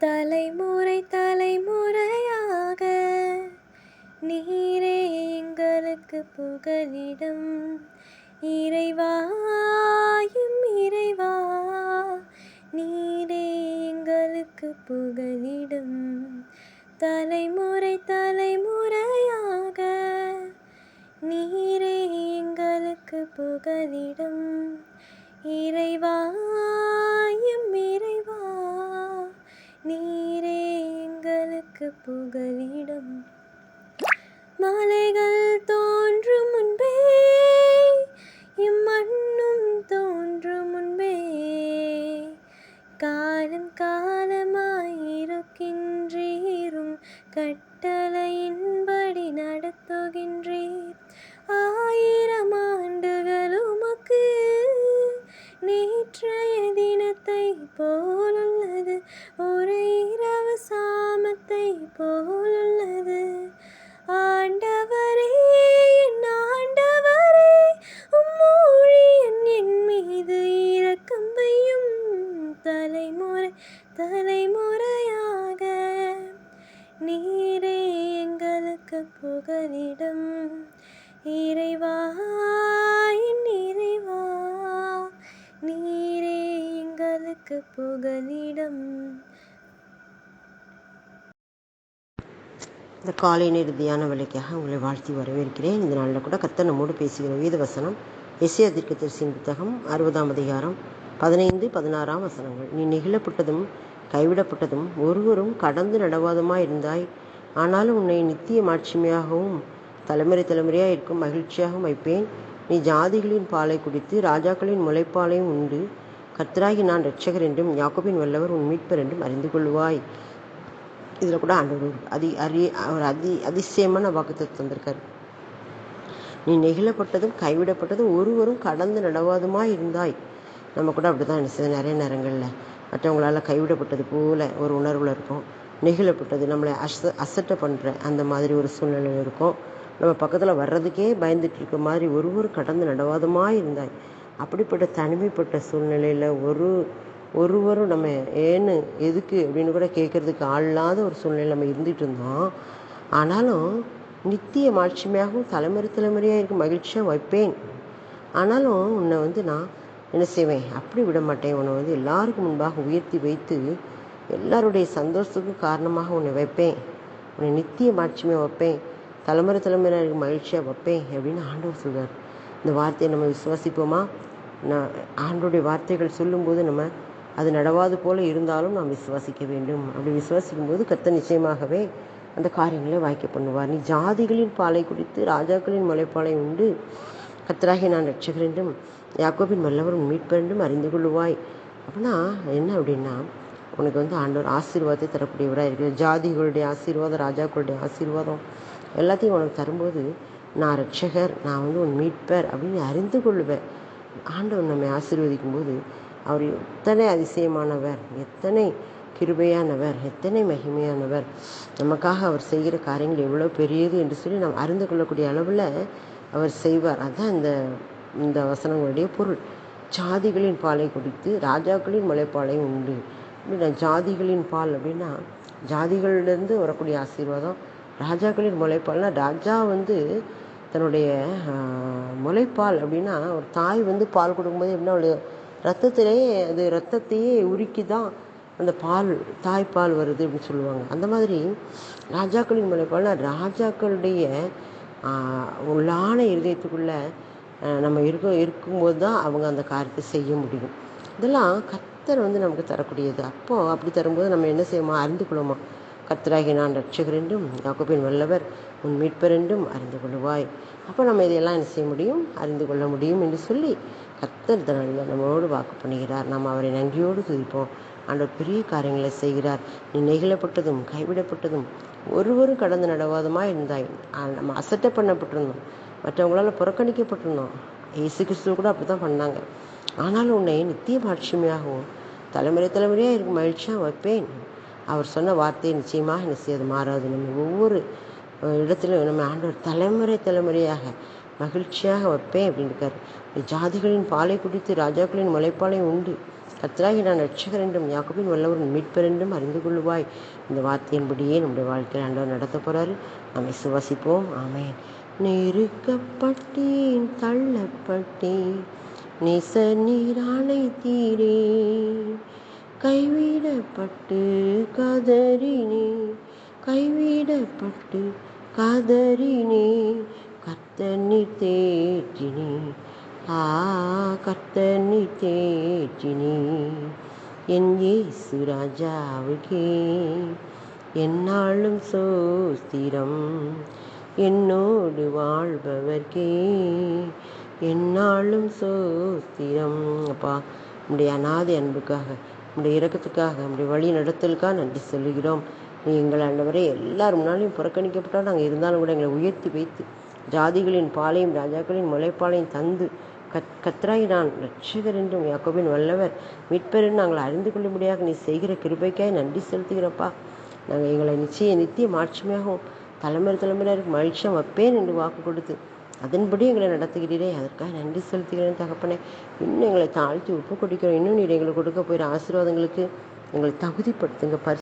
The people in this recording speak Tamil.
தலைமுறை தலைமுறையாக நீரே எங்களுக்கு புகலிடம். இறைவாயும் இறைவா, நீரே எங்களுக்கு புகலிடம். தலைமுறை தலைமுறையாக நீரே எங்களுக்கு புகலிடம். இறைவாயும் இறைவா, நீரே எங்களுக்கு புகலிடம். மலைகள் தோன்றும் முன்பே, இம்மண்ணும் தோன்றும் முன்பே, காலம் காலமாயிருக்கின்றீரும், கட்டளையின்படி நடத்துகின்றீர். 1000 ஆண்டுகள் உமக்கு நேற்றைய தினத்தை போலுள்ளது, ஒரு இரவு சாமத்தை போலுள்ளது. ஆண்டவரே, என் ஆண்டவரே, ஊழியன் என் மீது இரக்கம் வையும். தலைமுறை தலைமுறையாக நீரே எங்களுக்கு புகலிடம். இறைவா, என் இறைவா, நீரே எங்களுக்கு புகலிடம். இந்த காலை நேர தியான வேலைக்காக உங்களை வாழ்த்தி வரவேற்கிறேன். இந்த நாளில் கூட கர்த்தர் நம்மோடு பேசுகிற வேத வசனம் எசேயா தீர்க்கதரிசியின் புத்தகம் 60ஆம் அதிகாரம் 15, 16 வசனங்கள். நீ நெகிழப்பட்டதும் கைவிடப்பட்டதும் ஒருவரும் கடந்து நடவாதுமாயிருந்தாய். ஆனாலும் உன்னை நித்திய மாட்சிமையாகவும் தலைமுறை தலைமுறையாக இருக்கும் மகிழ்ச்சியாகவும் வைப்பேன். நீ ஜாதிகளின் பாலை குடித்து ராஜாக்களின் முளைப்பாலையும் உண்டு. கர்த்தராகி நான் இரட்சகர் என்றும் யாக்கோபின் வல்லவர் உன் மீட்பர் என்றும் அறிந்து கொள்வாய். இதில் கூட ஆண்டவர் அவர் அதிசயமான வாக்குத்தத்தம் தந்திருக்கார். நீ நெகிழப்பட்டதும் கைவிடப்பட்டதும் ஒருவரும் கடந்து நடவாதுமாய் இருந்தாய். நம்ம கூட அப்படி தான் நிறைய நேரங்களில் மற்றவங்களால் கைவிடப்பட்டது போல ஒரு உணர்வில் இருக்கும். நெகிழப்பட்டது, நம்மளை அசட்டை பண்ணுற அந்த மாதிரி ஒரு சூழ்நிலையில் இருக்கும். நம்ம பக்கத்தில் வர்றதுக்கே பயந்துட்டு இருக்க மாதிரி ஒருவரும் கடந்து நடவாதுமாய் இருந்தாய். அப்படிப்பட்ட தனிமைப்பட்ட சூழ்நிலையில் ஒருவரும் நம்ம ஏன்னு எதுக்கு அப்படின்னு கூட கேட்குறதுக்கு ஆள் இல்லாத ஒரு சூழ்நிலை நம்ம இருந்துகிட்டு இருந்தோம். ஆனாலும் நித்திய மாட்சிமையாகவும் தலைமுறை தலைமுறையாக இருக்கும் மகிழ்ச்சியாக வைப்பேன். ஆனாலும் உன்னை நான் என்ன செய்வேன், அப்படி விட மாட்டேன். உன்னை எல்லாருக்கும் முன்பாக உயர்த்தி வைத்து எல்லாருடைய சந்தோஷத்துக்கும் காரணமாக உன்னை வைப்பேன். உன்னை நித்திய மாட்சிமையாக வைப்பேன், தலைமுறை தலைமுறையாக இருக்கும் மகிழ்ச்சியாக வைப்பேன் அப்படின்னு ஆண்டவர் சொல்வார். இந்த வார்த்தையை நம்ம விசுவாசிப்போமா? ஆண்டோடைய வார்த்தைகள் சொல்லும்போது நம்ம அது நடவாது போல இருந்தாலும் நாம் விசுவாசிக்க வேண்டும். அப்படி விசுவாசிக்கும் போது கர்த்தர் நிச்சயமாகவே அந்த காரியங்களை வாய்க்க பண்ணுவார். நீ ஜாதிகளின் பாலை குடித்து ராஜாக்களின் முளைப்பாலை உண்டு. கர்த்தராகிய நான் இரட்சகர் என்றும் யாக்கோபின் வல்லவர் உன் மீட்பர் என்றும் அறிந்து கொள்வாய். அப்படின்னா என்ன அப்படின்னா, உனக்கு ஆண்டவர் ஆசீர்வாதத்தை தரக்கூடியவராக இருக்குது. ஜாதிகளுடைய ஆசீர்வாதம், ராஜாக்களுடைய ஆசீர்வாதம் எல்லாத்தையும் உனக்கு தரும்போது நான் இரட்சகர், நான் உன் மீட்பர் அப்படின்னு அறிந்து கொள்வேன். ஆண்டவர் நம்மை ஆசீர்வதிக்கும் போது அவர் எத்தனை அதிசயமானவர், எத்தனை கிருபையானவர், எத்தனை மகிமையானவர், நமக்காக அவர் செய்கிற காரியங்கள் எவ்வளோ பெரியது என்று சொல்லி நாம் அறிந்து கொள்ளக்கூடிய அளவில் அவர் செய்வார். அதுதான் இந்த வசனங்களுடைய பொருள். ஜாதிகளின் பாலை குடித்து ராஜாக்களின் முளைப்பாலை உண்டு. அப்படின்னா ஜாதிகளின் பால் அப்படின்னா ஜாதிகளிலிருந்து வரக்கூடிய ஆசீர்வாதம். ராஜாக்களின் முளைப்பால்னா ராஜா தன்னுடைய முளைப்பால் அப்படின்னா ஒரு தாய் பால் கொடுக்கும்போது எப்படின்னா அவளுடைய ரத்தத்திலேயே ரத்தத்தையே உருக்கி தான் அந்த பால், தாய்ப்பால் வருது அப்படின்னு சொல்லுவாங்க. அந்த மாதிரி ராஜாக்களின் முளைப்பால்னா ராஜாக்களுடைய உள்ளான இருதயத்துக்குள்ளே நம்ம இருக்கும்போது தான் அவங்க அந்த காரியத்தை செய்ய முடியும். இதெல்லாம் கர்த்தர் நமக்கு தரக்கூடியது. அப்போது அப்படி தரும்போது நம்ம என்ன செய்வோமா, அறிந்து கொள்ளுமா, கர்த்தராகிய நான் இரட்சகர் என்றும் யாக்கோபின் வல்லவர் உன் மீட்பர் என்றும் அறிந்து கொள்வாய். அப்போ நம்ம இதையெல்லாம் என்ன செய்ய முடியும், அறிந்து கொள்ள முடியும் என்று சொல்லி கர்த்தர் தன்னால் நம்மளோடு வாக்கு பண்ணுகிறார். நாம் அவரை நன்றியோடு துதிப்போம். ஆண்டவர் பெரிய காரியங்களை செய்கிறார். நீ நெகிழப்பட்டதும் கைவிடப்பட்டதும் ஒருவரும் கடந்து நடவாதமாக இருந்தாய். நம்ம அசட்டை பண்ணப்பட்டிருந்தோம், மற்றவங்களால் புறக்கணிக்கப்பட்டிருந்தோம். இயேசு கிறிஸ்துவ கூட அப்படி தான் பண்ணாங்க. ஆனாலும் உன்னை நித்திய மாட்சிமையாகவும் தலைமுறை தலைமுறையாக இருக்கும் மகிழ்ச்சியாக வைப்பேன். அவர் சொன்ன வார்த்தையை நிச்சயமாக என்ன செய்யாது, மாறாது. நம்ம ஒவ்வொரு இடத்துலையும் நம்ம ஆண்டவர் தலைமுறை தலைமுறையாக மகிழ்ச்சியாக வைப்பேன் அப்படின்னு இருக்கார். ஜாதிகளின் பாலை குடித்து ராஜாக்களின் முளைப்பாலை உண்டு. கர்த்தராகி நான் இரட்சகர் என்றும் யாக்கோபின் வல்லவரின் மீட்பர் என்றும் அறிந்து கொள்ளுவாய். இந்த வார்த்தையின்படியே நம்முடைய வாழ்க்கையில் ஆண்டவர் நடத்த போகிறாரு. நம்மை சுவாசிப்போம். ஆமென். நெருக்கப்பட்டேன், தள்ளப்பட்டேன், நேச நீரானை தீரே, கைவிடப்பட்டு கதறினே, கைவிடப்பட்டு கதறினே, கர்த்தர் நீர் தேற்றினே, கர்த்தர் நீர் தேற்றினே, என் இயேசு ராஜாவுக்கே எந்நாளும் சோஸ்திரம், என்னோடு வாழ்பவர்க்கே எந்நாளும் சோஸ்திரம். அப்பா, உம்முடைய அநாதை அன்புக்காக, உம்முடைய இரக்கத்துக்காக, உம்முடைய வழி நடத்தலுக்காக நன்றி சொல்லுகிறோம். நீ எங்கள் ஆண்டவரே எல்லார் முன்னாலையும் புறக்கணிக்கப்பட்டால் நாங்கள் இருந்தாலும் கூட எங்களை உயர்த்தி வைத்து ஜாதிகளின் பாலையும் ராஜாக்களின் முளைப்பாலையும் தந்து கர்த்தராகி நான் இரட்சகர் என்றும் யாக்கோபின் வல்லவர் மீட்பர் என்று நாங்கள் அறிந்து கொள்ளும்படியாக நீ செய்கிற கிருபைக்காய் நன்றி செலுத்துகிறப்பா. நாங்கள் எங்களை நித்திய மாட்சிமையாகவும் தலைமுறைக்கு மகிழ்ச்சியாக வைப்பேன் என்று வாக்கு கொடுத்து அதன்படி எங்களை நடத்துகிறீரே, அதற்காக நன்றி செலுத்துகிறேன் தகப்பனே. இன்னும் எங்களை தாழ்த்தி ஒப்பு கொடுக்கிறோம். இன்னும் நீர் எங்களுக்கு கொடுக்க போகிற ஆசீர்வாதங்களுக்கு எங்களை தகுதிப்படுத்துங்க.